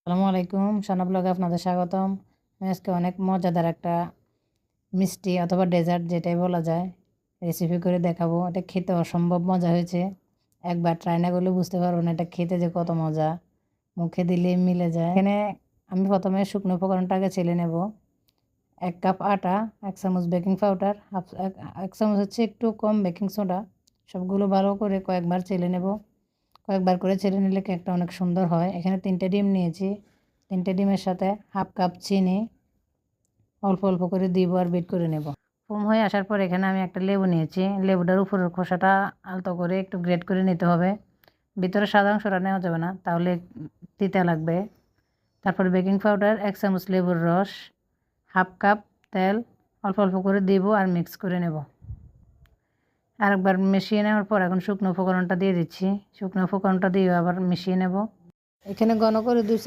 আসসালামু আলাইকুম, সানা ব্লগে আপনাদের স্বাগতম। আমি আজকে অনেক মজাদার একটা মিষ্টি অথবা ডেজার্ট যেটাই বলা যায় রেসিপি করে দেখাবো। এটা খেতে অসম্ভব মজা হয়েছে। একবার ট্রাই না করলে বুঝতে পারবো না এটা খেতে যে কত মজা, মুখে দিলেই মিলে যায়। এখানে আমি প্রথমে শুকনো উপকরণটাকে ছেলে নেব। 1 কাপ আটা, 1 চামচ বেকিং পাউডার, এক চামচ হচ্ছে একটু কম বেকিং সোডা। সবগুলো ভালো করে কয়েকবার ছেলে নেব। কয়েকবার করে ছেলে নিলে কেকটা অনেক সুন্দর হয়। এখানে 3টে ডিম নিয়েছি। 3টে ডিমের সাথে হাফ কাপ চিনি অল্প অল্প করে দিব আর বিট করে নেব। ফোম হয়ে আসার পর এখানে আমি একটা লেবু নিয়েছি। লেবুটার উপরের খোসাটা আলতো করে একটু গ্রেট করে নিতে হবে। ভিতরে সাদা অংশটা নেওয়া যাবে না, তাহলে তিতা লাগবে। তারপর বেকিং পাউডার, 1 চামচ লেবুর রস, হাফ কাপ তেল অল্প অল্প করে দিব আর মিক্স করে নেব। আরেকবার মিশিয়ে নেওয়ার পর এখন শুকনো উপকরণটা দিয়ে দিচ্ছি। শুকনো উপকরণটা দিয়ে আবার মিশিয়ে নেব। এখানে ঘন করে 2